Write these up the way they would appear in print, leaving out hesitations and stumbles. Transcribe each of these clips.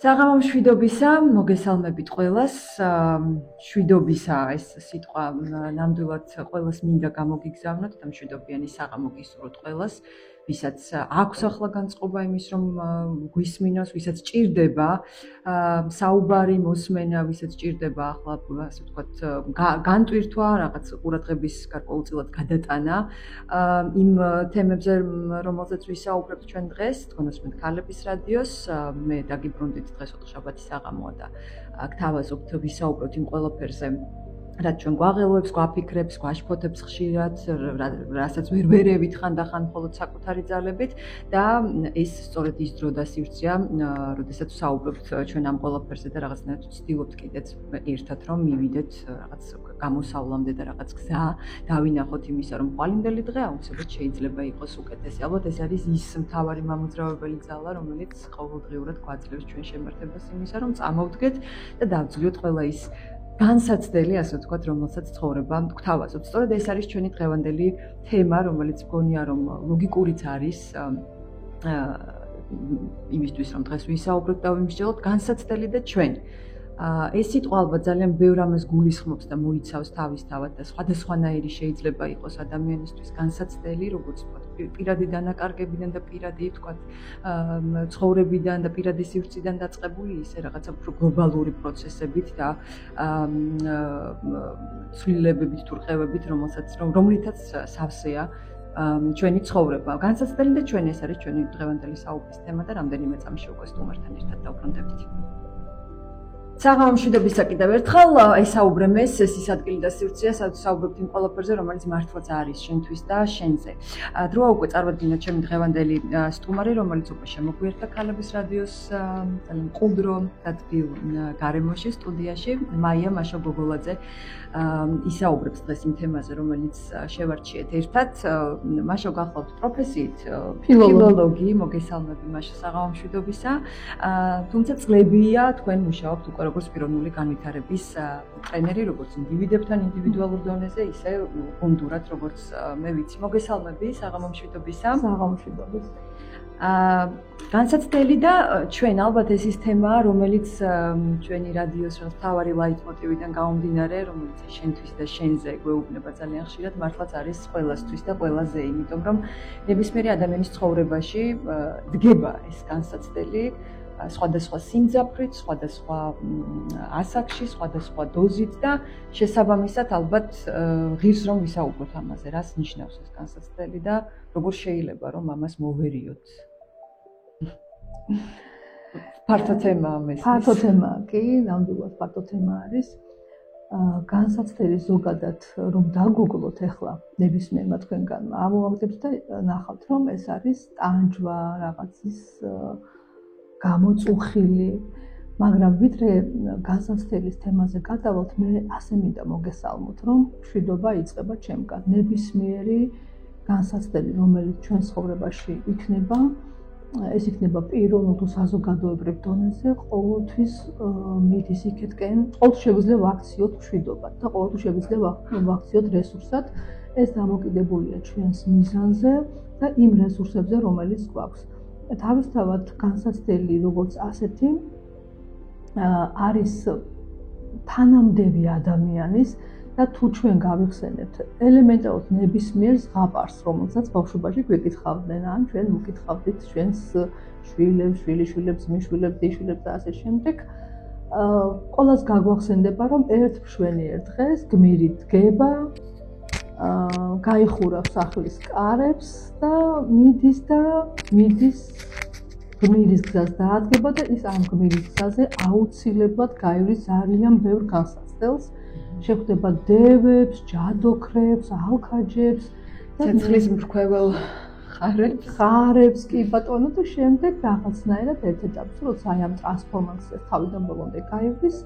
საღამო მშვიდობისა, მოგესალმებით ყველას. მშვიდობისა ეს სიტყვა ნამდვილად ყველას მინდა გამოგიგზავნოთ და მშვიდობიანი საღამო გისურვოთ ყველას, ვისაც აქვს ახლა განწყობა იმის, რომ გვისმინოს, ვისაც ჭირდება საუბარი, მოსმენა, ვისაც ჭირდება ახლა, ასე ვთქვათ, განტვირთვა, რაღაც ყურადღების გარკვეულწილად გადატანა იმ თემებზე, რომელზეც ვისაუბრებთ ჩვენ დღეს, თქვენოსმენთ ქალების რადიოს, მე დაგიბრუნდით დღეს ოთხშაბათი საღამოა და გთავაზობთ ვისაუბროთ იმ ყველაფერზე, რაც ჩვენ გვაღელვებს, გვაფიქრებს, გვაშფოთებს ხშირად, რასაც ვერ ვერევით ხანდახან მხოლოდ საკუთარი ძალებით და ეს სწორედ ის დრო და სივრცეა, როდესაც ვსაუბრობთ ჩვენ ამ ყველაფერზე და რაღაცნაირად ვცდილობთ კიდეც ერთად რომ მივიდეთ რაღაც გამოსავლამდე და რაღაც გზა დავინახოთ იმისა, რომ ყვალინდელი დღე აუცილებლად შეიძლება იყოს უკეთესი. ალბათ ეს არის ის მთავარი მამოძრავებელი ძალა, რომელიც ყოველდღიურად გვაძლევს ჩვენ შემართებას იმისა, რომ წამოვდგეთ და დავძლიოთ ყველა ის განსაცდელი, ასე ვთქვათ, რომელსაც ცხოვრება გვთავაზობთ. სწორედ ეს არის ჩვენი დღევანდელი თემა, რომელიც მგონია, რომ ლოგიკურიც არის იმისთვის, რომ დღეს ვისაუბროთ და ვიმსჯელოთ, განსაცდელი და ჩვენ. ეს სიტყვა ალბათ ძალიან ბევრ ამას გულისხმობს და მოიცავს თავისთავად და სხვადასხვანაირი შეიძლება იყოს ადამიანისთვის განსაცდელი, როგორც ვთქვათ, პირადი დანაკარგებიდან და პირადი, ვთქვათ, ცხოვრებიდან და პირადი სივრციდან დაწყებული ისე რაღაცა უფრო გლობალური პროცესებით და ცვლილებებით თუ რყევებით, რომლითაც სავსეა ჩვენი ცხოვრება. განსაცდელი და ჩვენ ეს არის ჩვენი დღევანდელი საუბრის თემა და რამდენიმე წამში უკვე სტუმართან ერთად დავბრუნდებით. საღამო მშვიდობისა კიდევ ერთხელ ესაუბრე მე ეს ადგილი და სივრცეა, სადაც საუბრობთ იმ ყველაფერზე, რომელიც მართლაც არის შენთვის და შენზე. დროა უკვე წარვადგინოთ ჩემი დღევანდელი სტუმარი, რომელიც უკვე შემოგვიერთდა ქალების რადიოს ძალიან მყუდრო ადგილ გარემოში, სტუდიაში, მაია მაშა-გოგოლაძე ისაუბრებს დღეს იმ თემაზე, რომელიც შევარჩიეთ ერთად. მაშა გახლავთ პროფესიით ფილოლოგი, მოგესალმები მაშა საღამო მშვიდობისა. თუმცა წლებია თქვენ მუშაობთ უკვე როგორც პიროვნული განვითარების ტრენერი, როგორც ინდივიდებთან ინდივიდუალურ დონეზე, ისე გუნდურად, როგორც მე ვიცი. მოგესალმები, საღამო მშვიდობისა. საღამო მშვიდობის. განსაცდელი და ჩვენ ალბათ ეს ის თემაა, რომელიც ჩვენი რადიოს რაღაც მთავარი ლაიტმოტივიდან გამომდინარე, რომელიც შენთვის და შენზე გვეუბნება ძალიან ხშირად, მართლაც არის ყველასთვის და ყველაზე, იმიტომ რომ ნებისმიერი ადამიანის ცხოვრებაში დგება ეს განსაცდელი სხვადასხვა სიმძაფრით, სხვადასხვა ასაკში, სხვადასხვა დოზით და შესაბამისად ალბათ ღირს რომ ვისაუბროთ ამაზე, რას ნიშნავს ეს განსაცდელი და როგორ შეიძლება რომ ამას მოვერიოთ. ფართო თემაა ეს. ფართო თემაა კი, ნამდვილად ფართო თემა არის. განსაცდელი ზოგადად რომ დაგუგლოთ ახლა ნებისმიერმა თქვენგანმა ამოვაგდებს და ნახავთ რომ ეს არის ტანჯვა რაღაცის გამოწუხილი, მაგრამ ვიდრე განსაცდელის თემაზე გადავალთ, მე ასე მინდა მოგესალმოთ, რომ მშვიდობა იწყება ჩემგან. ნებისმიერი განსაცდელი, რომელიც ჩვენ ცხოვრებაში იქნება, ეს იქნება პიროვნულ თუ საზოგადოებრივ დონეზე, ყოველთვის მიდის იქეთკენ, ყოველთვის შეგვიძლია ვაქციოთ მშვიდობად და ყოველთვის შეგვიძლია ვაქციოთ რესურსად. ეს დამოკიდებულია ჩვენს მიზანზე და იმ რესურსებზე, რომელიც გვაქვს. თავისთავად განსაცდელი როგორც ასეთი არის თანამდევი ადამიანის და თუ ჩვენ გავიხსენებთ ელემენტარულად ნებისმიერ ზღაპარს, რომელსაც ბავშვობაში გვეკითხავდნენ, ან ჩვენ მოგკითხავდით ჩვენს შვილებს, შვილიშვილებს, მიშვილებს, დიშვილებს და ასე შემდეგ, ყველას გაგვახსენდება, რომ ერთ მშვენიერ დღეს გმირი დგება, გაიხურავს სახლის კარებს და მიდის გმირის გზას დაადგება და ის ამ გმირის გზაზე აუცილებლად გაივლის ძალიან ბევრ განსაცდელს, შეხვდება დევებს, ჯადოქრებს, ალქაჯებს და ცეცხლის მრქვეულ ხარებს კი ბატონო და შემდეგ რაღაცნაირად ერთ ეტაპზე, როცა აი ამ ტრანსფორმაციას თავიდან ბოლომდე გაივლის,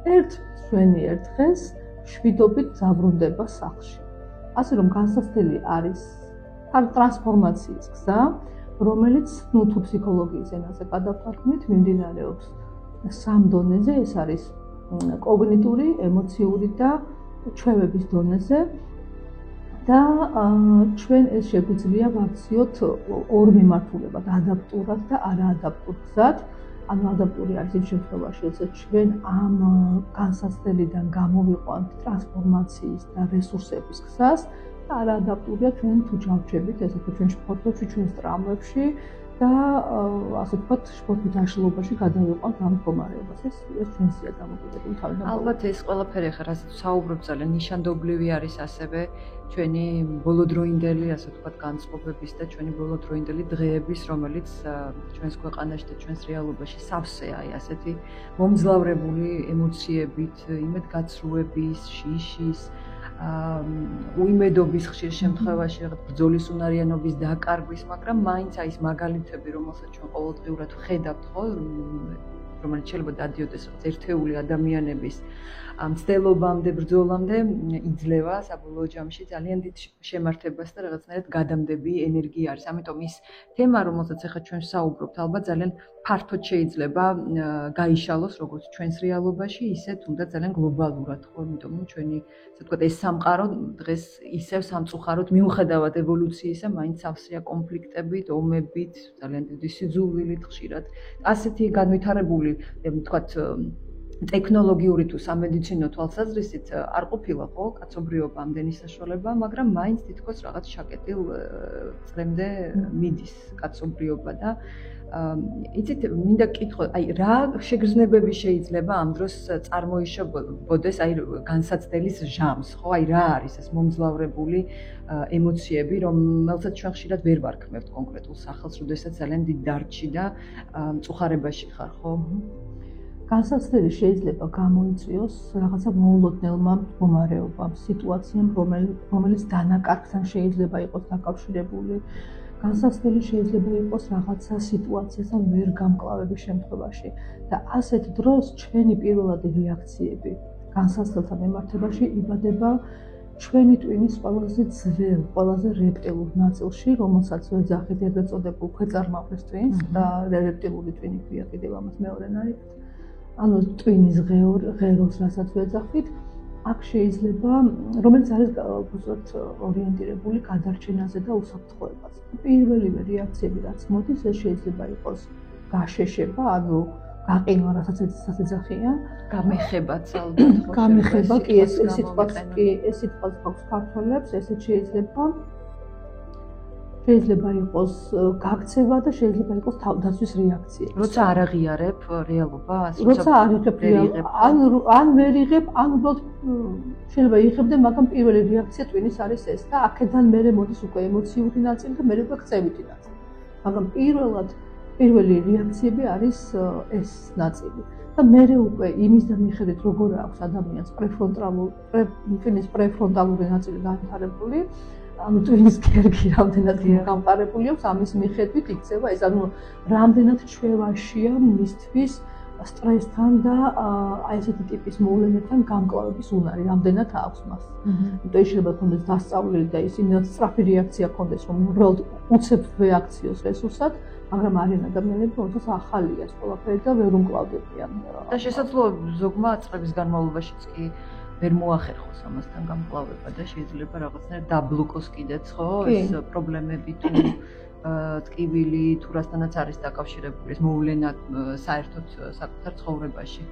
ერთ მშვენიერ დღეს მშვიდობით დაბრუნდება სახლში. ასე რომ განსაცდელი არის ტრანსფორმაციის გზა, რომელიც თუ ფსიქოლოგიის ენაზე გადავთარგმნით, მიმდინარეობს სამ დონეზე, ეს არის კოგნიტური, ემოციური და ჩვევების დონეზე და ჩვენ ეს შეგვიძლია ვაქციოთ ორ მიმართულებად, ადაპტურად და არაადაპტურ გზად. ანუ ადაპტური არის იმ შემთხვევაში, როცა ჩვენ ამ განსაცდელიდან გამოვიყვანთ ტრანსფორმაციის და რესურსების გზას და არა ადაპტურია ჩვენ თუ ჯავშებით, ესე ვთქვათ, ჩვენ სპორტებში, ჩვენ ტრამვებში და ასე ვთქვათ, სპორტის დაშლობაში გადავიყვანთ ამ მდგომარეობას. ეს ჩვენსია დამოკიდებული თავიდან. ალბათ ეს ყველაფერი ახლა რასაც საუბრობ ძალიან ნიშანდობლივი არის ასევე ჩვენი ბოლოდროინდელი, ასე ვთქვათ, განწყობების და ჩვენი ბოლოდროინდელი დღეების, რომელიც ჩვენს ქვეყანაში და ჩვენს რეალობაში სავსეა, აი ასეთი მომძლავრებული ემოციებით, იმედგაცრუების, შიშის, უიმედობის ხშირ შემთხვევაში რაღაც ბრძოლის უნარიანობის დაკარგვის, მაგრამ მაინც აი ეს მაგალითები, რომელსაც ჩვენ ყოველდღიურად ვხედავთ, ხო, რომელიც შეიძლება დადიოდეს ერთეული ადამიანების მცდელობამდე, ბრძოლამდე იძლევა საბოლოო ჯამში ძალიან დიდ შემართებას და რაღაცნაირად გადამდები ენერგია არის. ამიტომ ის თემა, რომელსაც ახლა ჩვენ საუბრობთ, ალბათ ძალიან ფართოდ შეიძლება გაიშალოს როგორც ჩვენს რეალობაში, ისე თუნდაც ძალიან გლობალურად, ხო, იმიტომ რომ ჩვენი, ასე ვთქვათ, ეს სამყარო დღეს ისევ სამწუხაროდ მიუხედავად ევოლუციისა, მაინც სავსეა კონფლიქტებით, ომებით, ძალიან დიდი სიძულვილით ხშირად. ასეთი განვითარებული, ვთქვათ, ტექნოლოგიური თუ სამედიცინო თვალსაზრისით არ ყოფილა ხო კაცობრიობა ამდენი საშუალება, მაგრამ მაინც თითქოს რაღაც შაკეტილ წრემდე მიდის კაცობრიობა და იცით, მინდა კითხო, აი რა შეგრძნებები შეიძლება ამ დროს წარმოიშობოდეს აი განსაცდელის ჟამს, ხო? აი რა არის ეს მომძლავრებული ემოციები, რომელსაც ჩვენ ხშირად ვერ ვარქმევთ კონკრეტულ სახელს, როდესაც ძალიან დიდ დარჩი და მწუხარებაში ხარ, ხო? განსაცდელი შეიძლება გამოიწვიოს რაღაცა მოულოდნელმა მდგომარეობამ, სიტუაციამ, რომელიც დანაკარგთან შეიძლება იყოს დაკავშირებული. განსაცდელი შეიძლება იყოს რაღაცა სიტუაციასთან ვერ გამკლავების შემთხვევაში და ასეთ დროს ჩვენი პირველადი რეაქციები განსაცდელთან მიმართებაში იბადება ჩვენი ტვინის ყველაზე ძველ, ყველაზე რეპტილურ ნაწილში, რომელსაც ვეძახით ეგრეთ წოდებულ ქვეწარმავრის ტვინს და რეპტილური ტვინი ქვია კიდევ ამას მეორე ნარიგად. ანუ ტვინის ღეროს, რასაც ვეძახით, აქ შეიძლება, რომელიც არის უბრალოდ ორიენტირებული გადარჩენაზე და უსაფრთხოებაზე. პირველივე რეაქციები, რაც მოდის, ეს შეიძლება იყოს გაშეშება, ანუ გაყინვა, რასაც ეძახიან, გამეხებაც ალბათ ხო. გამეხება, კი, ეს სიტყვაც გვაქვს ქართველებს, ესეც შეიძლება იყოს გაქცევა და შეიძლება იყოს თავდაცვის რეაქცია. როცა არ აღიარებ რეალობას, როცა არ იღებ ან ვერ იღებ, ან უბრალოდ შეიძლება იღებდე, მაგრამ პირველი რეაქცია ტვინის არის ეს და აქედან მერე მოდის უკვე ემოციური ნაწილი და მერე უკვე ქცევითი ნაწილი. მაგრამ პირველი რეაქციები არის ეს ნაწილი. და მერე უკვე იმისთან მიხედვით როგორ აქვს ადამიანს პრეფრონტალური ნაწილი განვითარებული, ანუ ტვინის გერგი რამდენად გამყარებული აქვს, ამის მიხედვით იქცევა ეს, ანუ რამდენად ჩვევაშია მისთვის სტრესთან და აი ესეთი ტიპის მოვლენებთან გამკლავების უნარი, რამდენად აქვს მას. იმიტომ შეიძლება ქონდეს დასწავლილი და ის იმდენად სწრაფი რეაქცია ქონდეს, რომ უბრალოდ უცებ რეაქციოს რესურსად, მაგრამ არიან ადამიანები, რომელსაც ახალია ეს ყველაფერი და ვერ უმკლავდებიან. და შესაძლოა ზოგმა წლების განმავლობაშიც კი ვერ მოახერხოს ამასთან გამკლავება და შეიძლება რაღაცნაირად დაბლოკოს კიდეც, ხო? ეს პრობლემები თუ ტკივილი თუ რასთანაც არის დაკავშირებული ეს მოვლენა საერთოდ საკუთარ ცხოვრებაში.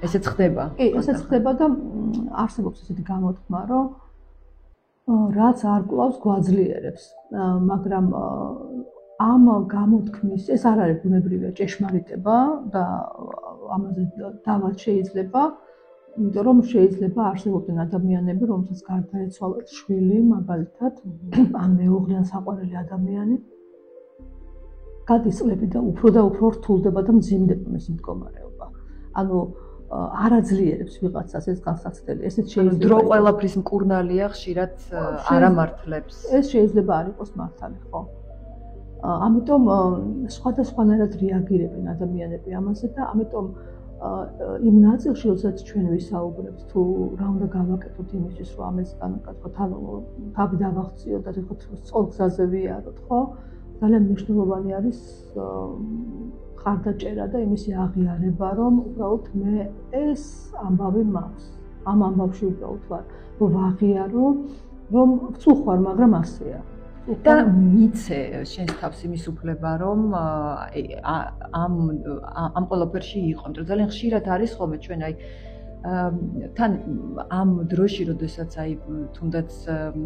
ესეც ხდება. კი, ესეც ხდება და არსებობს ესეთი გამოთქმა, რომ რაც არ კლავს გვაძლიერებს, მაგრამ ამ გამოთქმის ეს არ არის ბუნებრივია ჭეშმარიტება და ამაზე დავად შეიძლება, იმიტომ რომ შეიძლება არსებობდნენ ადამიანები, რომელსაც გარდაეცვალათ შვილი, მაგალითად, ან მეუღლე ან საყვარელი ადამიანი. გადის წლები და უფრო რთულდება და მძიმდება მისი მდგომარეობა. ანუ არ აძლიერებს ვიღაცას ეს განსაცდელი. ესეც შეიძლება დრო ყველაფრის მკურნალია, ხშირად არ ამართლებს. ეს შეიძლება არ იყოს მართალი, ხო? ამიტომ სხვადასხვანაირად რეაგირებენ ადამიანები ამაზე და ამიტომ იმ ნაწილში, როდესაც ჩვენ ვისაუბრებთ თუ რა უნდა გავაკეთოთ იმისთვის, რომ ამას განაკეთოთ, თავი დავახციოთ და თქო სწორ გზაზე ვიაროთ, ხო? ძალიან მნიშვნელოვანი არის ხარდაჭერა და იმისი აღიარება, რომ უბრალოდ მე ეს ამბავი მაქვს. ამ ამბავში უბრალოდ ვარ, რომ ვაღიარო, რომ ვწუხ ვარ, მაგრამ ასეა. და მიცე შენს თავს იმის უფლება, რომ ამ ყველაფერში იყო. იმიტომ ძალიან ხშირად არის ხოლმე ჩვენ თან ამ დროში, როდესაც თუნდაც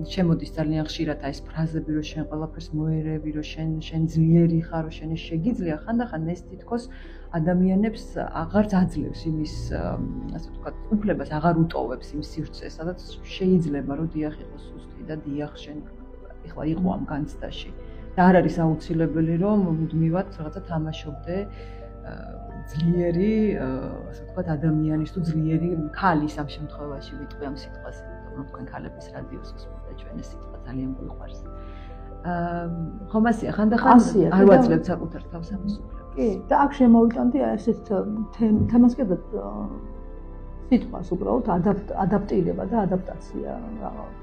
შემოდის ძალიან ხშირად ეს ფრაზები, რომ შენ ყველაფერს მოერევი, რომ შენ ძლიერი ხარ, რომ შენ შეგიძლია, ხანდახან ეს თითქოს ადამიანებს აღარც აძლევს იმის, ასე ვთქვათ, უფლებას აღარ უტოვებს იმ სივრცეს, სადაც შეიძლება, რომ დიახ იყოს სუსტი და დიახ შენ ეხლა იყო ამ განცდაში. და არ არის აუცილებელი, რომ მუდმივად რაღაცა თამაშობდე ძლიერი, ასე ვთქვათ, ადამიანის თუ ძლიერი ქალის ამ შემთხვევაში ვიტყვი ამ სიტყვას, იმიტომ რომ თქვენ ქალების რადიოს ხსნით და ჩვენ ეს სიტყვა ძალიან გვიყვარს. ხომ ასია, ხანდახან არ ვაძლევთ საკუთარ თავს ამის უფლებას. კი, და აქ შემოვიტანდი ესეთ თემას კიდევ სიტყვას უბრალოდ ადაპტირება და ადაპტაცია,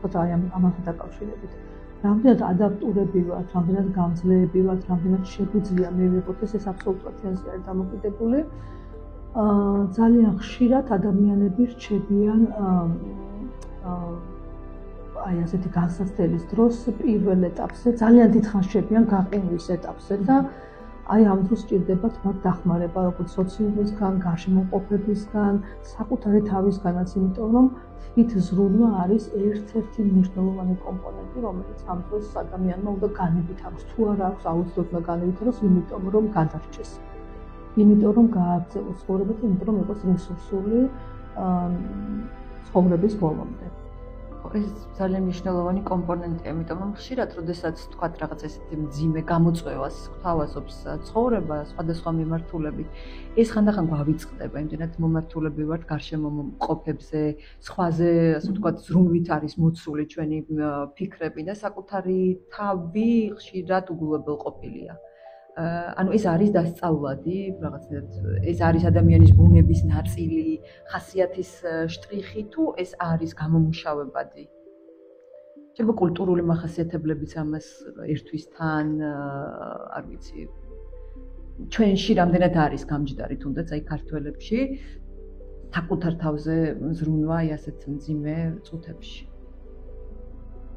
თორე ამასთან დაკავშირებით. რამდენად ადაპტურები ვართ, რამდენად გამძლეები ვართ, რამდენად შეგვიძლია მივიღოთ ეს აბსოლუტურად ჩვენზე არის დამოკიდებული. ძალიან ხშირად ადამიანები რჩებიან ასეთი განსაცდელის დროს პირველ ეტაპზე, ძალიან დიდხანს რჩებიან გაყინვის ეტაპზე და ამ დროს სჭირდებათ მათ დახმარება როგორც სოციუმისგან, გარშემოყოფებისგან, საკუთარი თავისგანაც, იმიტომ რომ თვით ზრუნვა არის ერთ-ერთი მნიშვნელოვანი კომპონენტი, რომელიც ამ დროს ადამიანმა უნდა განებით აქვს, თუ არა აქვს აუცილებლად უნდა განევითაროს, იმიტომ რომ გადარჩეს. იმიტომ რომ გააგრძელოს ცხოვრება და იმიტომ რომ იყოს რესურსული ცხოვრების ბოლომდე. ეს ძალიან მნიშვნელოვანი კომპონენტია, იმიტომ რომ ხშირად, როდესაც თქვათ რაღაც ესეთი მძიმე გამოწვევას გვთავაზობს ცხოვრება სხვადასხვა მიმართულებით, ეს ხანდახან გვავიწყდება, იმდენად მომართულები ვართ გარშემო მყოფებზე, სხვაზე, ასე ვთქვათ, ზრუნვით არის მოცული ჩვენი ფიქრები და საკუთარი თავი ხშირად უგულებელყოფილია. ანუ ეს არის დასწავლადი, რაღაცნაირად ეს არის ადამიანის ბუნების ნაწილი, ხასიათის შტრიხი თუ ეს არის გამომუშავებადი. შეიძლება კულტურული მახასიათებლებიც ამას ერთვის თან, არ ვიცი. ჩვენში რამდენად არის გამჯდარი, თუნდაც ქართველებში, საკუთარ თავზე ზრუნვა ასეთ მძიმე წუთებში.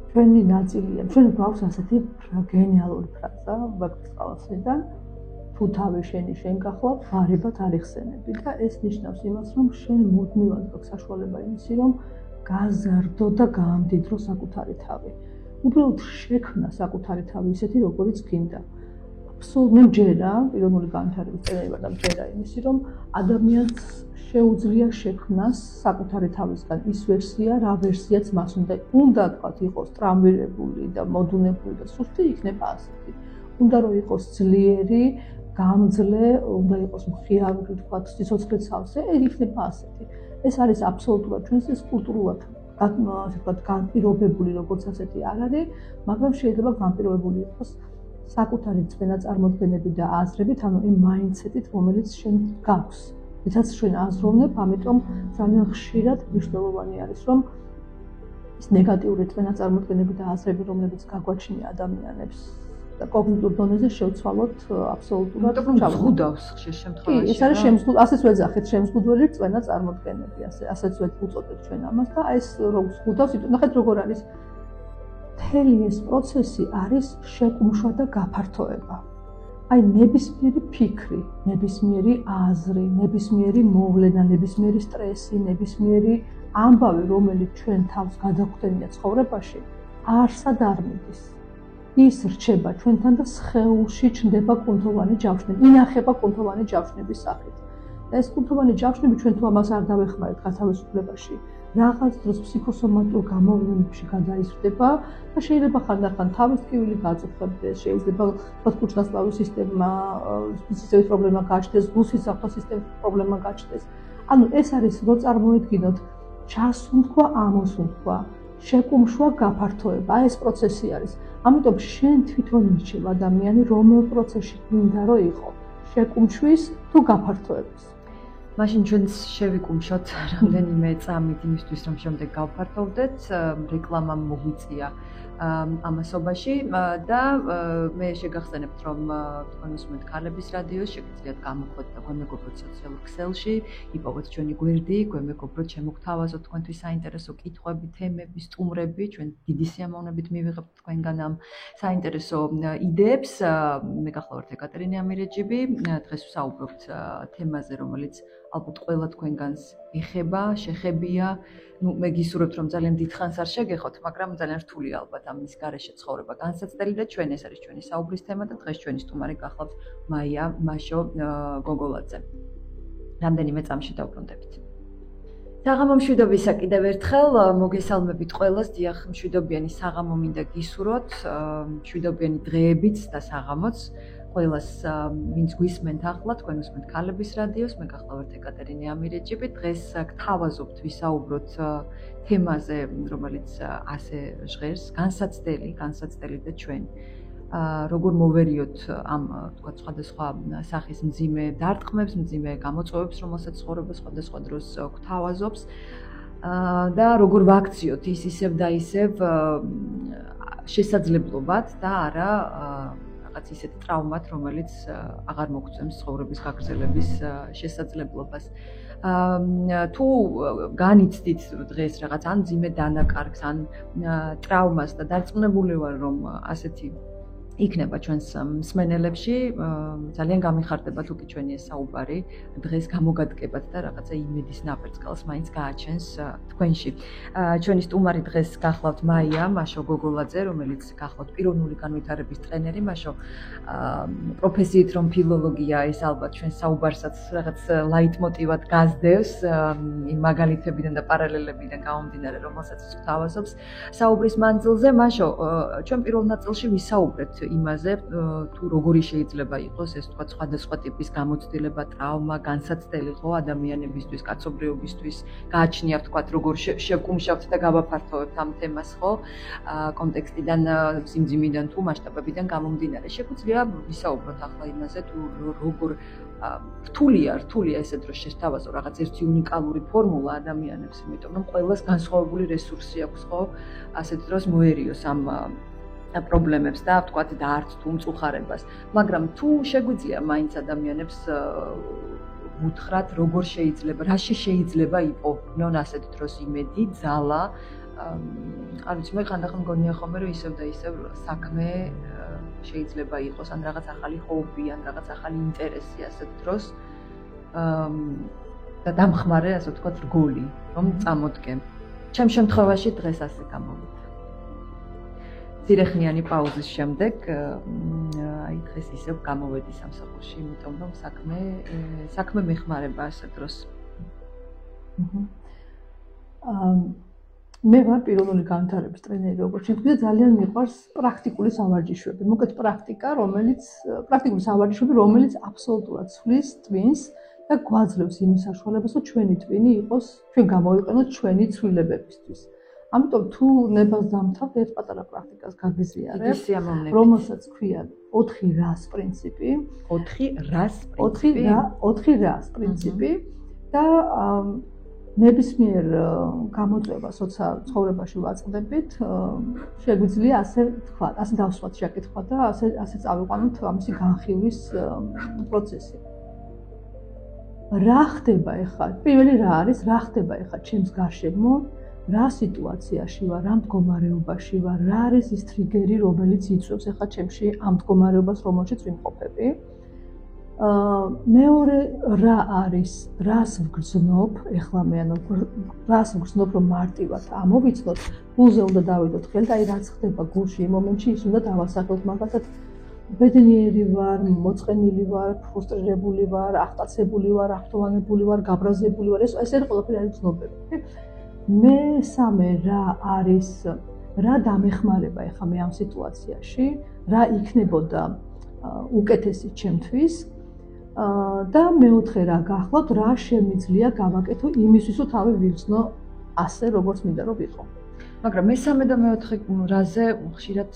ჩვენი ნაწილია, ჩვენ გვაქვს ასეთი გენიალური ფრაზა ვაკცალასიდან, თუ თავი შენი შენ გახლავ, ღარიბად არ იხსენები და ეს ნიშნავს იმას, რომ შენ მუდმივად გაქვს საშუალება იმისი, რომ გაზარდო და გაამდიდრო საკუთარი თავი. უბრალოდ შექმნა საკუთარი თავი ისეთი, როგორიც გინდა. აბსოლუტურად მჯერა, პიროვნული განვითარების წინააღმდეგ და მჯერა იმისი, რომ ადამიანს შეუძლია შექმნას საკუთარი თავისგან ის ვერსია, რა ვერსიაც მას უნდა თქვათ იყოს ტრამვირებული და მოდუნებული და სუსტი იქნება ასეთი. უნდა რომ იყოს ძლიერი, გამძლე, უნდა იყოს მხიარული, თქვათ, სიცოცხლე სავსე, იქნება ასეთი. ეს არის აბსოლუტურად ჩვენს ეს კულტურულად, ასე ვთქვათ, განპირობებული როგორც ასეთი არ არის, მაგრამ შეიძლება განპირობებული იყოს საკუთარი წინაწარმოდგენები და აზრებით, ანუ იმ მაინდსეტით, რომელიც შენ გაქვს. იცაც ჩვენ აზროვნებ, ამიტომ ძალიან ხშირად მნიშვნელოვანი არის, რომ ის ნეგატიური წინაწარმოდგენები და აზრები, რომლებიც გაგვაჩნია ადამიანებს და კოგნიტურ დონეზე შევცვალოთ აბსოლუტურად ჩავღუდავს ხშირ შემთხვევაში. კი, ეს არის შემზღუდველი, ასეც ვეძახეთ, შემზღუდველი წინაწარმოდგენები, ასეც ვუწოდეთ ჩვენ ამას და ეს რომ ზღუდავს, ნახეთ როგორ არის. მთელი ეს პროცესი არის შეკუმშვა და გაფართოება. აი ნებისმიერი ფიქრი, ნებისმიერი აზრი, ნებისმიერი მოვლენა, ნებისმიერი სტრესი, ნებისმიერი ამბავი, რომელიც ჩვენ თავს გადაგვხდენია ცხოვრებაში, არსად არ მიდის. ის რჩება ჩვენთან და სხეულში ჩნდება კუნთოვანი ჯავშნები, ინახება კუნთოვანი ჯავშნების სახით. და ეს კუნთოვანი ჯავშნები ჩვენ თუ ამას არ დავეხმარებთ გათავისუფლებაში, რაღაც დროს ფსიქოსომატურ გამოვლენებში გადაიზრდება და შეიძლება ხანდახან თავის ტკივილი გაწუხებდეს, შეიძლება კუჭნასკლავი სისტემა, სისხლის პრობლემა გაჩნდეს, გულსის საფრთხე სისტემის პრობლემა გაჩნდეს. ანუ ეს არის რო წარმოედგინოთ ჩასუნთქვა, ამოსუნთქვა, შეკუმშვა, გაფართოება, ეს პროცესი არის. ამიტომ შენ თვითონ ირჩევ ადამიანი, რომელ პროცესში გინდა რომ იყო, შეკუმშვის თუ გაფართოების. მაშინ ჩვენ შევიკუმშოთ რამდენიმე წამით იმისთვის, რომ შემდეგ გავფართოვდეთ, რეკლამამ მოგვიწია ამასობაში და მე შეგახსენებთ რომ თქვენ უსმენთ ქალების რადიოს, შეგიძლიათ გამოხვდეთ და გვემეგობროთ სოციალურ ქსელში, იპოვოთ ჩვენი გვერდი, გვემეგობროთ, შემოგთავაზოთ თქვენთვის საინტერესო კითხვები, თემები, სტუმრები, ჩვენ დიდი სიამოვნებით მივიღებთ თქვენგან ამ საინტერესო იდეებს. მე გახლავართ ეკატერინე ამირეჯიბი, დღეს ვსაუბრობთ თემაზე, რომელიც ალბათ ყველა თქვენგანს ეხება, შეხებია. მე გისურვებთ რომ ძალიან დიდხანს არ შეგეხოთ, მაგრამ ძალიან რთულია ალბათ ამის გარეშე ცხოვრება განსაცდელი და ჩვენ ეს არის ჩვენი საუბრის თემა და დღეს ჩვენი სტუმარი გახლავთ მაია მაშო გოგოლაძე. რამდენიმე წამში დავბრუნდებით. საღამო მშვიდობისა კიდევ ერთხელ მოგესალმებით ყველას, დიახ, მშვიდობიანი საღამო მინდა გისურვოთ, მშვიდობიანი დღეებიც და საღამოც. ყველას ვინც გვისმენთ ახლა, თქვენ უსმენთ ქალების რადიოს, მე გახლავართ ეკატერინე ამირეჯიბი. დღეს გთავაზობთ ვისაუბროთ თემაზე, რომელიც ასე ჟღერს, განსაცდელი და ჩვენ. როგორ მოვერიოთ ამ თქვა სხვადასხვა სახის მძიმე დარტყმებს, მძიმე გამოწვევებს, რომელსაც ცხოვრება სხვადასხვა დროს გვთავაზობს და როგორ ვაქციოთ ისევ და ისევ შესაძლებლობად და არა ისეთ ტრავმად, რომელიც აღარ მოგწევს ცხოვრების გაგრძელების შესაძლებლობას. თუ განიცდით დღეს რაღაც ან მძიმე დანაკარგს, ან ტრავმას და დარწმუნებული ვარ, რომ ასეთი იქნება ჩვენს მსმენელებში, ძალიან გამიხარდება თუ კი ჩვენი ეს საუბარი დღეს გამოგადგებათ და რაღაცა იმედის ნაპერწკალს მაინც გააჩენს თქვენში. ჩვენი სტუმარი დღეს გახლავთ მაია მაშო გოგოლაძე, რომელიც გახლავთ პიროვნული განვითარების ტრენერი. მაშო პროფესიით რომ ფილოლოგია, ეს ალბათ ჩვენ საუბარსაც რაღაც ლაიტმოტივად გასდევს იმ მაგალითებიდან და პარალელებიდან გამომდინარე, რომელსაც გვთავაზობს საუბრის მანძილზე. მაშო ჩვენ პირველ ნაწილში ვისაუბრეთ იმაზე, თუ როგორი შეიძლება იყოს ეს თქვა სხვადასხვა ტიპის გამოცდილება, ტრავმა, განსაცდელი ხო ადამიანებისთვის, კაცობრიობისთვის, გააჩნიათ თქვა როგორ შევკუმშავთ და გავაფართოვებთ ამ თემას ხო, კონტექსტიდან, სიმძიმიდან თუ მასშტაბებიდან გამომდინარე. შეგვიძლია ვისაუბროთ ახლა იმაზე, თუ როგორ რთულია ესეთ დროს შეთავაზო რაღაც ერთი უნიკალური ფორმულა ადამიანებს, იმიტომ რომ ყველას განსხვავებული რესურსი აქვს ხო, ასეთ დროს მოერიოს ამ პრობლემებს და ვთქვათ დაარც თუ მწუხარებას, მაგრამ თუ შეგვიძლია მაინც ადამიანებს უთხრათ როგორ შეიძლება, რაში შეიძლება იპოვონ ასეთ დროს იმედი, ძალა, არ ვიცი, მე ხანდახან მგონია ხოლმე რომ ისევ და ისევ საქმე შეიძლება იყოს, ან რაღაც ახალი ჰობი, ან რაღაც ახალი ინტერესი ასეთ დროს და დამხმარე, ასე ვთქვათ, რგოლი, რომ წამოდგე. ჩემ შემთხვევაში დღეს ასე გამოვიდა. ძირეხნიანი პაუზის შემდეგ აი დღეს ისევ გამოვედი სამსახურში, იმიტომ რომ საქმე მეხმარება ასეთ დროს. მე ვარ პიროვნული განვითარების ტრენერი, როგორც შემთხვევით, ძალიან მიყვარს პრაქტიკული სავარჯიშოები. მოკეთ პრაქტიკული სავარჯიშოები, რომელიც აბსოლუტურად ცვლის ტვინს და გვაძლევს იმის საშუალებას, რომ ჩვენი ტვინი იყოს, ჩვენ გამოვიყენოთ ჩვენი ცვლილებებისთვის. ამიტომ თუ ნებას დამთავრდ ერთ პატარა პრაქტიკას გაგიზიარებ, რომელსაც ქვია 4 რას პრინციპი, 4 რას პრინციპი და ნებისმიერ გამოწვევას, როცა ცხოვრებაში ვაწყდებით, შეგვიძლია ასე თქვა, ასე დავსვათ შეკითხვა და ასე წავიყვანოთ ამისი განხილვის პროცესი. რა ხდება ახლა? პირველი რა არის? რა ხდება ახლა ჩემს გარშემო? რა სიტუაციაში ვარ, რა მდგომარეობაში ვარ, რა არის ის ტრიგერი, რომელიც იწვევს ახლა ჩემში ამ მდგომარეობას, რომელშიც ვიმყოფები. მეორე რა არის, რას ვგრძნობ, ახლა მე რას ვგრძნობ, რომ მარტივად ამოვიცნოთ, გულზე უნდა დავიდოთ ხელი და აი რაც ხდება გულში იმ მომენტში, ის უნდა დავასახელოთ, მაგალითად ბედნიერი ვარ, მოწყენილი ვარ, ფრუსტრირებული ვარ, აღტაცებული ვარ, აღთოვანებული ვარ, გაბრაზებული ვარ, ეს ყველაფერი არის ცნობები. მესამე რა არის, რა დამეხმარება ახლა მე ამ სიტუაციაში, რა იქნებოდა უკეთესი ჩემთვის და მეოთხე რა გახლავთ, რა შემიძლია გავაკეთო იმისთვის, რომ თავი ვიხსნო ასე, როგორც მინდა რომ ვიყო. მაგრამ მესამე და მეოთხე რაზე ხშირად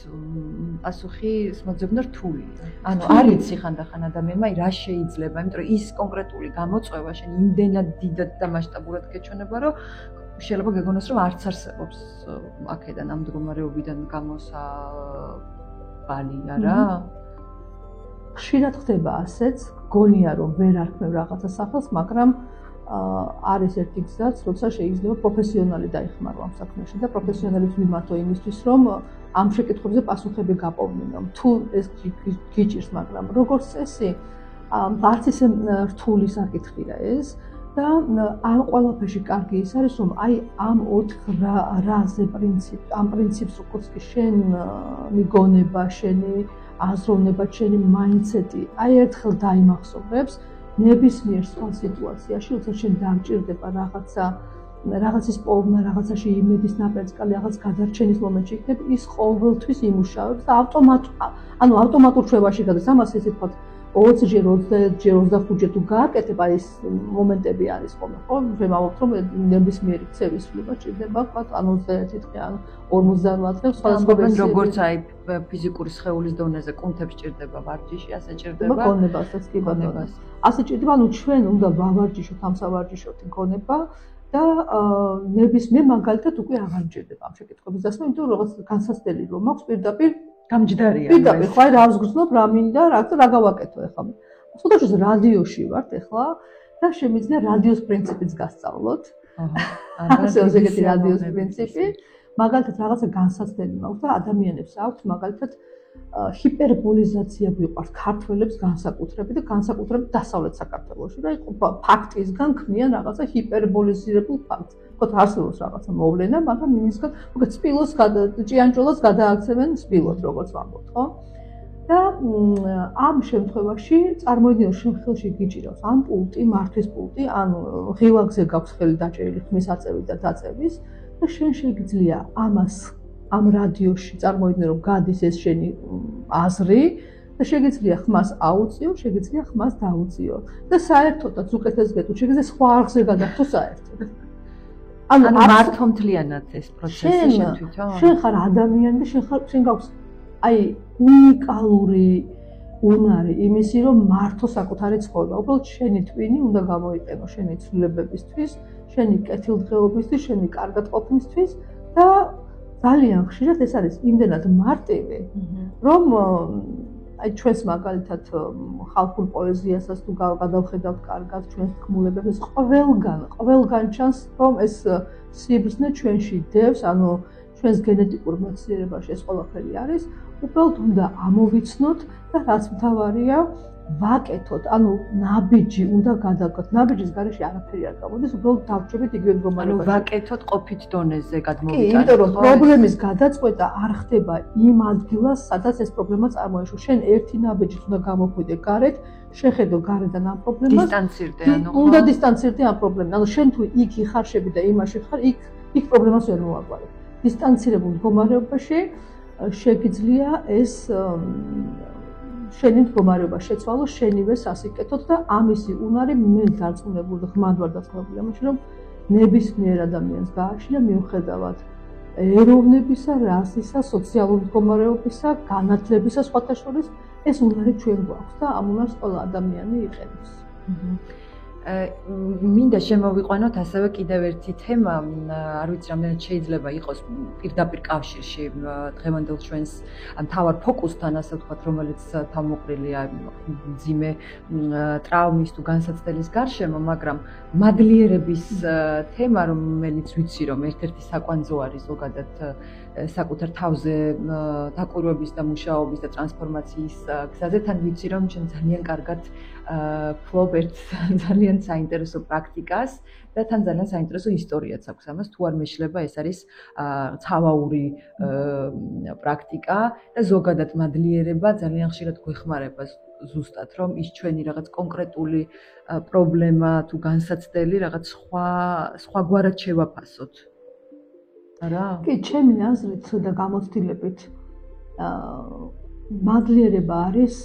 პასუხი მოძებნა რთულია. ანუ არ იცი ხანდახან ადამიანმა რა შეიძლება, იმიტომ რომ ის კონკრეტული გამოწვევა შენ იმდენად დიდად და მასშტაბურად გეჩვენება, რომ შეიძლება გეგონოს რომ არც არსებობს აქედან ამ მდგომარეობიდან გამოსავალი არა? ხშირად ხდება ასეც, გონია რომ ვერ არქმევ რაღაცა სახელს, მაგრამ არის ერთი გზაც, როცა შეიძლება პროფესიონალი დაიხმარო ამ საქმეში და პროფესიონალებს მიმართო იმისთვის, რომ ამ შეკითხვებზე პასუხები გაპოვნინო. თუ ეს გიჭირს, მაგრამ როგორც წესი, არც ისე რთული საკითხია ეს და ამ ყველაფერში კარგი ის არის, რომ აი ამ 4 რაზე ამ პრინციპს როგორც კი შენი გონება, შენი აზროვნება, შენი მაინდსეტი, აი ერთხელ დაიმახსოვრებს ნებისმიერ სხვა სიტუაციაში, როცა შენ დამჭირდება რაღაცის პოვნა, რაღაცაში იმედის ნაპერწკალი, რაღაც გადარჩენის მომენტში იქნება, ის ყოველთვის იმუშავებს და ავტომატურ ჩვევაში გადის. ამას ისე ვთქვათ, 20-ჯერ, 20-ჯერ, 25-ჯერ თუ გააკეთებ, აი ეს მომენტები არის ხოლმე. ხო, ვემალობთ, რომ ნებისმიერი ქცევის სრულება ჭირდება, ვთქვათ, 21 დღე, 58 დღე, სხვადასხვა ვერსიები. როგორც აი ფიზიკური სხეულის დონეზე კუნთებს ჭირდება ვარჯიში, ასე ჭირდება გონებასაც კი ბატონო. ასე ჭირდება, ჩვენ უნდა ვავარჯიშოთ, ამ სავარჯიშოთ გონება და ნებისმიერ მაგალითად უკვე აღარ ჭირდება ამ შეკითხვების დასმა, იმიტომ რომ რაღაც განსაცდელი რომ მაქვს პირდაპირ გამჯდარია. პირდაპირ ხო რა ვზგრძნობ, რა მინდა, რა გავაკეთო ახლა. სხვადასხვა რადიოში ვართ ახლა და შემიძლია რადიოს პრინციპიც გასწავლოთ. ასე ეგეთი რადიოს პრინციპი. მაგალითად რაღაცა განსაცდელი მაქვს და ადამიანებს აქვთ მაგალითად ჰიპერბოლიზაცია ვიყვართ ქართველებს განსაკუთრებით და განსაკუთრებით დასავლეთ საქართველოში და ფაქტისგან ქმნიან რაღაცა ჰიპერბოლიზირებულ ფაქტს. თქო არსებობს რაღაცა მოვლენა, მაგრამ იმისგან მოკლედ სპილოს ჭიანჭველას გადააქცევენ სპილოს როგორც ვამბობთ, ხო? და ამ შემთხვევაში წარმოიდგინე შენ ხელში გიჭირავს ამ პულტი, მართვის პულტი, ან ღილაკზე გაქვს ხელი დაჭერილი ხმის აწევით და დაწევის და შენ შეგიძლია ამას ამ რადიოში წარმოიდგინე რომ გადის ეს შენი აზრი და შეგიძლია ხმას აუწიო, შეგიძლია ხმას დაუწიო და საერთოდაც უკეთეს გეტყვი, შეგიძლია სხვა არხზე გადაგხო საერთოდ. ანუ მართლმთლიანად ეს პროცესი შენ თვითონ. შენ ხარ ადამიანი და შენ გაქვს აი უნიკალური უნარი იმისი რომ მართო საკუთარი ცხოვრება. უბრალოდ შენი twin-ი უნდა გამოიყენო შენი ცვლილებებისთვის, შენი კეთილდღეობისთვის, შენი კარგად ყოფნისთვის და ძალიან ხშირად ეს არის იმდენად მარტივი, რომ აი ჩვენს მაგალითად ხალხურ პოეზიასაც თუ გადავხედავთ კარგად ჩვენს თქმულებებს, ყველგან ჩანს, რომ ეს სიბრძნე ჩვენში დევს, ანუ ჩვენს გენეტიკურ მეცნიერებაში ეს ყველაფერი არის, უბრალოდ უნდა ამოვიცნოთ და რაც მთავარია, ვაკეთოთ, ანუ ნაბიჯი უნდა გადავკოთ. ნაბიჯის გარეშე არაფერი არ გამოდის, უბრალოდ დავჭრებით იგივე მდგომარეობაში. ანუ ვაკეთოთ ყოფით დონეზე გადმოვიტანოთ. კი, იმიტომ რომ პრობლემის გადაწყვეტა არ ხდება იმ ადგილას, სადაც ეს პრობლემა წარმოიშვა. შენ ერთი ნაბიჯით უნდა გამოხვიდე გარეთ, შეხედო გარედან ამ პრობლემას. დისტანცირდე, ანუ უნდა დისტანცირდე ამ პრობლემას. ანუ შენ თუ იქ იხარშები და იმაში ხარ, იქ პრობლემას ვერ მოაგვარებ. დისტანცირებულ მდგომარეობაში შეგიძლია ეს შენი მდგომარეობა შეცვალო, შენივე სასიკეთოდ და ამისი უნარი მე დარწმუნებული და ღრმად ვარ დარწმუნებული ამაში, რომ ნებისმიერ ადამიანს გააჩნია მიუხედავად ეროვნებისა, რასისა, სოციალური მდგომარეობისა, განათლებისა სხვათა შორის ეს უნარი ჩვენ გვაქვს და ამ უნარს ყველა ადამიანი იყენებს. მინდა შემოვიყვანოთ ასევე კიდევ ერთი თემა, არ ვიცი რამდენად შეიძლება იყოს პირდაპირ კავშირში დღევანდელ ჩვენს მთავარ ფოკუსთან, ასე ვთქვათ, რომელიც თავმოყრილია მძიმე ტრავმის თუ განსაცდელის გარშემო, მაგრამ მადლიერების თემა, რომელიც ვიცი, რომ ერთ-ერთი საკვანძო არის ზოგადად საკუთარ თავზე დაკვირვების და მუშაობის და ტრანსფორმაციის გზაზე, თან ვიცი, რომ ჩვენ ძალიან კარგად ფლობ ერთ ძალიან საინტერესო პრაქტიკას და თან ძალიან საინტერესო ისტორიაც აქვს ამას, თუ არ მეშლება ეს არის ცავაური პრაქტიკა და ზოგადად მადლიერება ძალიან ხშირად გვეხმარება ზუსტად, რომ ის ჩვენი რაღაც კონკრეტული პრობლემა თუ განსაცდელი რაღაც სხვაგვარად შევაფასოთ. არა? კი, ჩემი აზრით და გამოცდილებით მადლიერება არის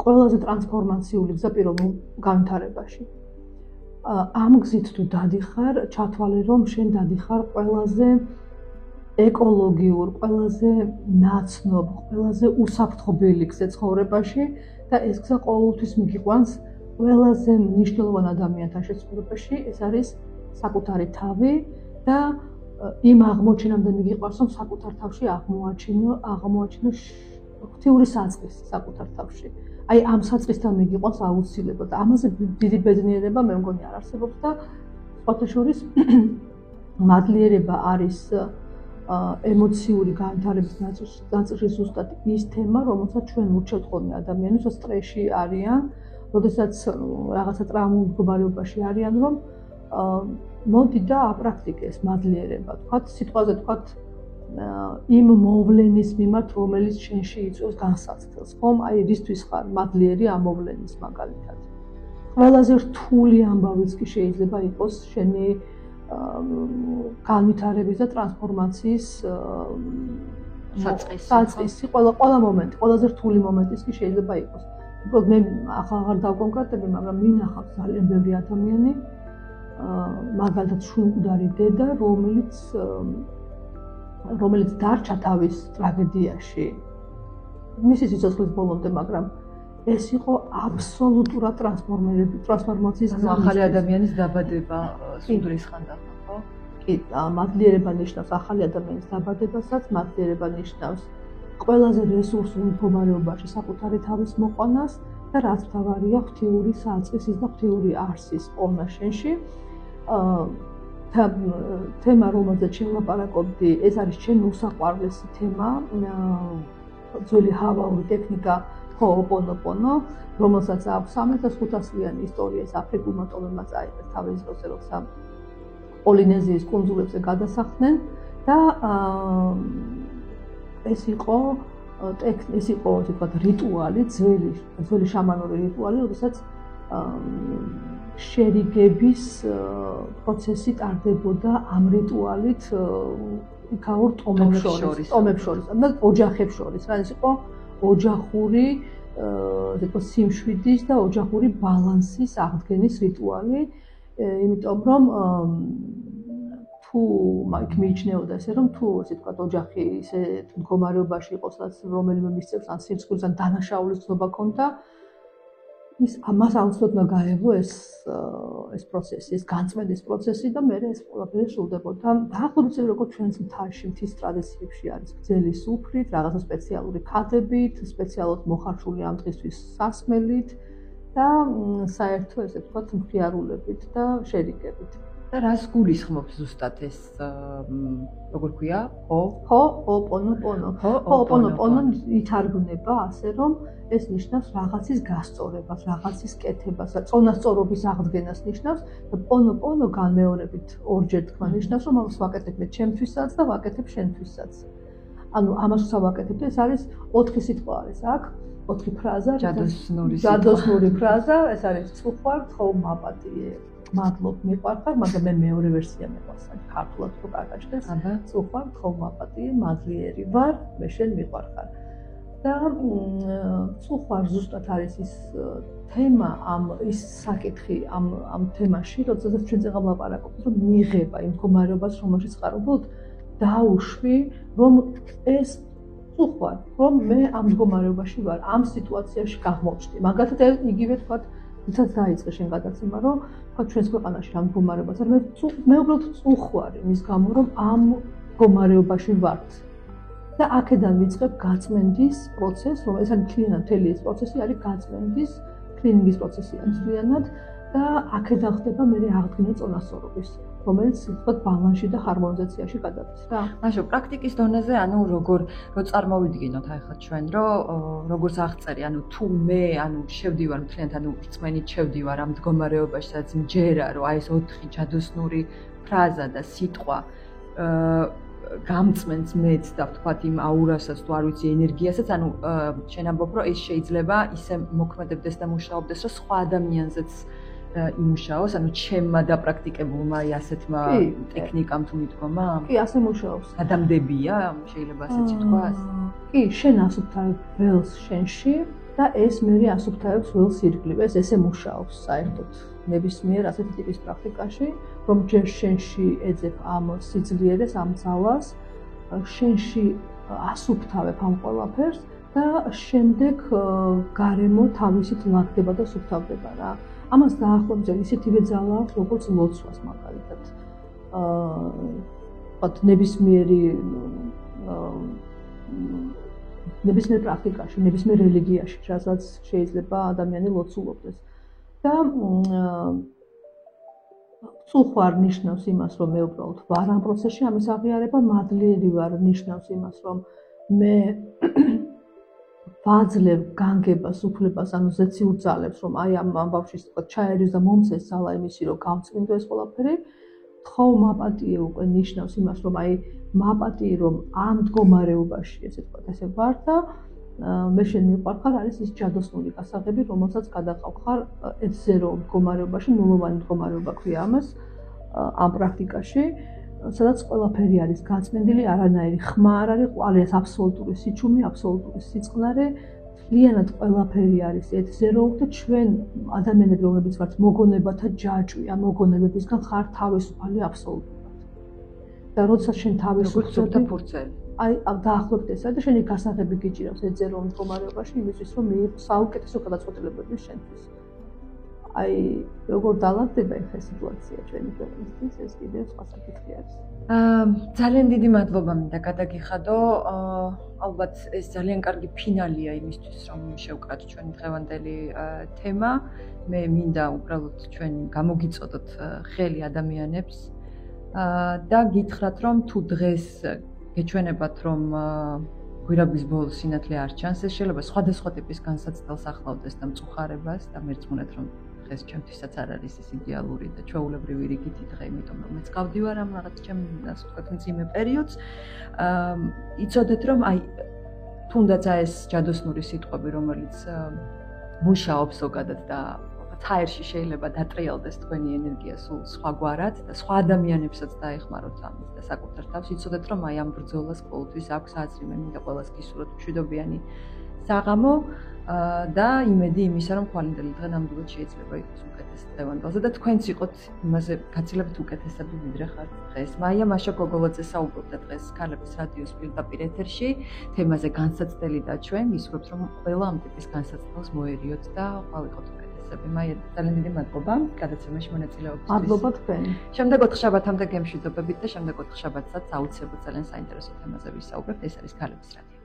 ყველაზე ტრანსფორმაციული გზა პიროვნულ განვითარებაში. ამ გზით თუ დადიხარ, ჩათვალე რომ შენ დადიხარ ყველაზე ეკოლოგიურ, ყველაზე ნაცნობ, ყველაზე უსაფრთხობილი გზა ცხოვრებაში და ეს გზა ყოველთვის მიგიყვანს ყველაზე მნიშვნელოვან ადამიანთან შეცდომაში, ეს არის საკუთარი თავი და იმ აღმოჩენამდე მიგიყვარს რომ საკუთარ თავში აღმოაჩინო ღვთიური საწყისი საკუთარ თავში. აი ამ საწყისთან მიგიყვარს აუცილებლად. ამაზე დიდი ბედნიერება მე მგონი არ არსებობს და სხვათა შორის მადლიერება არის ემოციური განვითარების ნაწილში ზუსტად ის თემა, რომელსაც ჩვენ ურჩევთ ხოლმე ადამიანებს, რომ სტრესში არიან, როდესაც რაღაცა ტრაუმულ მდგომარეობაში არიან, რომ მოდი და აპრაქტიკეს მადლიერება, თქვათ, სიტყვაზე თქვათ, იმ მოვლენის მიმართ, რომელიც შენში იწვევს განსაცდელს, ხომ? აი რისთვის ხარ მადლიერი ამ მოვლენის მაგალითად. ყველაზე რთული ამბავიც კი შეიძლება იყოს შენი განვითარების და ტრანსფორმაციის საწყისი, ყველა მომენტი, ყველაზე რთული მომენტიც კი შეიძლება იყოს. უბრალოდ მე ახლა აღარ დავკონკრეტები, მაგრამ მინახავს ძალიან ბევრი ადამიანი, მაგალითად შვილმკვდარი დედა, რომელიც დარჩა თავის ტრაგედიაში მისი სიცოცხლის ბოლომდე, მაგრამ ეს იყო აბსოლუტურად ტრანსფორმაციის ახალი ადამიანის დაბადება სულ ხანდახან, ხო? კი, მადლიერება ნიშნავს ახალი ადამიანის დაბადებასაც, მადლიერება ნიშნავს ყველაზე რესურსულ მდგომარეობაში საკუთარი თავის მოყვანას და რაც მთავარია ღვთიური საწყისის და ღვთიური არსის პოვნა შენში. თემა, რომელზეც შევლაპარაკობდი, ეს არის ჩემი უსაყვარლესი თემა, ძველი ჰავაური ტექნიკა ჰოოპონოპონო, რომელსაც აქვს 3500-იანი ისტორია, ეს აფრიკულმა ტომებმა წაიღეს თავის დროზე, როცა პოლინეზიის კუნძულებზე გადასახლდნენ და ეს იყო თითქოს რიტუალი, ძველი შამანური რიტუალი, როდესაც შერიგების პროცესი ტარდებოდა ამ რიტუალით იქაურ ტომებს შორის და ოჯახებს შორის. რა ეს იყო ოჯახური სიმშვიდის და ოჯახური ბალანსის აღდგენის რიტუალი, იმიტომ რომ თუ იქ მიიჩნეოდა ესე რომ თუ ასე ვთქვათ ოჯახი ისე მდგომარეობაში იყოს, რომელიმე მისცემს ან სირცხვილს ან დანაშაულის ცნობა ქონდა, მას აუცილებლად უნდა გაეღო ეს პროცესი, ეს განწმენდის პროცესი და მერე ეს ყველაფერი სრულდებოდა. დაახლოებით როგორც ჩვენს მთაში, მთის ტრადიციებში არის გრძელი სუფრით, რაღაცა სპეციალური ქადებით, სპეციალურად მოხარშული ამ დღისთვის სასმელით და საერთო ესე ვთქვათ მხიარულებით და შერიგებით. და რას გულისხმობს ზუსტად ეს როგორ ქვია? ჰოოპონოპონო ითარგმნება ასე რომ ეს ნიშნავს რაღაცის გასწორებას, რაღაცის კეთებას, წონასწორობის აღდგენას ნიშნავს და პონოპონო განმეორებით ორჯერ თქვა ნიშნავს რომ ამას ვაკეთებ მე ჩემთვისაც და ვაკეთებ შენთვისაც. ანუ ამას ვაკეთებ და ეს არის 4 სიტყვა არის აქ, 4 ფრაზა, ჯადოსნური ფრაზა, ეს არის წუხარ, ხომ მაპატიე. მადლობ მიყვარხარ, მაგრამ მე მეორე ვერსია მეყვარს, ქართულად რო კარგაჭდეს. წუხარ, ხომ მაპატიე, მადლიერი ვარ, მე შენ მიყვარხარ. და წუხარ ზუსტად არის ის თემა, ის საკითხი ამ თემაში, როდესაც ჩვენ წეგა ვლაპარაკობთ, რომ მიიღება იმ მდგომარეობას, რომელშიც ხარ, უბრალოდ დაუშვი, რომ ეს წუხარ, რომ მე ამ მდგომარეობაში ვარ, ამ სიტუაციაში აღმოჩნდი. მაგალითად, იგივე თქვათ თუნდაც დაიწყე შენ გადაცემა, რომ თქვათ ჩვენს ქვეყანაში რა მდგომარეობაა, მე უბრალოდ წუხვარი მის გამო, რომ ამ მდგომარეობაში ვართ. და აქედან ვიწყებ გაწმენდის პროცესს, რომ ეს არის მთლიანად მთელი ეს პროცესი არის გაწმენდის, კლინინგის პროცესი არის მთლიანად და აქედან ხდება მე აღდგენა წონასწორობის, რომელიც თვითონ ბალანსში და ჰარმონიზაციაში გადადის რა. მაშინ პრაქტიკის დონეზე, ანუ რო წარმოვიდგინოთ ახლა ჩვენ, რომ როგორც აღწერი, ანუ თუ მე, შევდივარ მთლიანად, რწმენით შევდივარ ამ მდგომარეობაში, სადაც მჯერა, რომ აი ეს 4 ჯადოსნური ფრაზა და სიტყვა გამწმენს მეც და ვთქვათ იმ აურასაც თუ არ ვიცი ენერგიასაც, ანუ შენ ამბობ, რომ ეს შეიძლება ისე მოქმედებდეს და მუშაობდეს, რომ სხვა ადამიანზეც იმუშაოს, ანუ ჩემმა დაპრაქტიკებულმა ასეთმა ტექნიკამ თუ მიდგომა? კი, ასე მუშაობს. გადამდებია, შეიძლება ასეც ითქვას? კი, შენ ასუფთავებ ველს შენში და ეს მერე ასუფთავებს ველს ირგვლივ. ეს ესე მუშაობს საერთოდ ნებისმიერ ასეთი ტიპის პრაქტიკაში, რომ ჯერ შენში ეძებ ამ სიძლიერეს, ამ ძალას, შენში ასუფთავებ ამ ყველაფერს და შემდეგ გარემო თავისით ლაგდება და სუფთავდება რა. ამას დაახლოებით ისეთივე ძალა აქვს, როგორც ლოცვას მაგალითად. ნებისმიერ პრაქტიკაში, ნებისმიერ რელიგიაში, რასაც შეიძლება ადამიანი ლოცულობდეს. და სულხვარ ნიშნავს იმას, რომ მე უბრალოდ ვარ ამ პროცესში, ამის აღიარება, მადლიერი ვარ ნიშნავს იმას, რომ მე ვაძლევ განგებას, უფლებას, ანუ ზეციურ ძალებს, რომ აი ამ ბავშვის ჩაერის და მომცეს ძალა იმისი, რომ გავწმინდო ეს ყველაფერი. თხოვნ მაპატიე უკვე ნიშნავს იმას, რომ აი მაპატიე, რომ ამ მდგომარეობაში, ესე ვთქვათ, ესე ვარ და მე შენ მიყვარხარ, არის ის ჯადოსნური გასაღები, რომელსაც გადაყავ ეთზერო მდგომარეობაში, ნულოვანი მდგომარეობა ქვია ამას ამ პრაქტიკაში, სადაც ყველაფერი არის გაწმენდილი, არანაირი ხმა არ არის, არის აბსოლუტური სიჩუმე, აბსოლუტური სიწყნარე, მთლიანად ყველაფერი არის ეთზერო და ჩვენ ადამიანები, რომლებიც ვართ მოგონებათა ჯაჭვი, ამ მოგონებებისგან ხარ თავისუფალი აბსოლუტურად. და როდესაც შენ თავისუფლად ფურცელი აი დაახლოებით ესაა და შენი გასაღები გიჭირავს ეთზერო მდგომარეობაში იმისთვის, რომ მიიღო საუკეთესო გადაწყვეტილებები შენთვის. აი, როგორ დაალაგდება ეს სიტუაცია ჩვენი ქვეყნისთვის, ეს კიდევ სხვა საკითხი არის. ძალიან დიდი მადლობა მინდა გადაგიხადო. ალბათ ეს ძალიან კარგი ფინალია იმისთვის, რომ შევკრათ ჩვენი დღევანდელი თემა. მე მინდა უბრალოდ ჩვენ გამოგიწოდოთ ხელი ადამიანებს და გითხრათ, რომ თუ დღეს გეჩვენებათ, რომ გვირაბის ბოლოს სინათლე არ ჩანს, ეს შეიძლება სხვადასხვა ტიპის განსაცდელს ახლავდეს და მწუხარებას და მერწმუნეთ, რომ დღეს ჩემთვისაც არ არის ეს იდეალური და ჩვეულებრივი რიგითი დღე, იმიტომ რომ მეც გავდივარ ამ რაღაც ჩემ ასე ვთქვათ მძიმე პერიოდს. იცოდეთ, რომ აი თუნდაც ეს ჯადოსნური სიტყვები, რომელიც მუშაობს ზოგადად და ჰაერში შეიძლება დატრიალდეს თქვენი ენერგია სულ სხვაგვარად და სხვა ადამიანებსაც დაეხმაროთ ამით და საკუთარ თავს იცოდეთ, რომ აი ამ ბრძოლას ყოველთვის აქვს აზრი, მე მინდა ყველას გისურვოთ მშვიდობიანი საღამო და იმედი იმისა, რომ ხვალინდელი დღე ნამდვილად შეიძლება იყოს უკეთესი დღევანდელზე და თქვენც იყოთ იმაზე გაცილებით უკეთესები, ვიდრე ხართ დღეს. მაია მაშა გოგოლაძე საუბრობდა დღეს ქალების რადიოს პირდაპირ ეთერში თემაზე განსაცდელი და ჩვენ გისურვებთ, რომ ყველა ამ ტიპის განსაცდელს მოერიოთ და ყალიყოთ უკეთესები. მაია, ძალიან დიდი მადლობა გადაცემაში მონაწილეობისთვის. მადლობა თქვენ. შემდეგ ოთხშაბათამდე გემშვიდობებით და შემდეგ ოთხშაბათსაც აუცილებლად ძალიან საინტერესო თემაზე ვისაუბრებთ. ეს არის ქალების რადიო.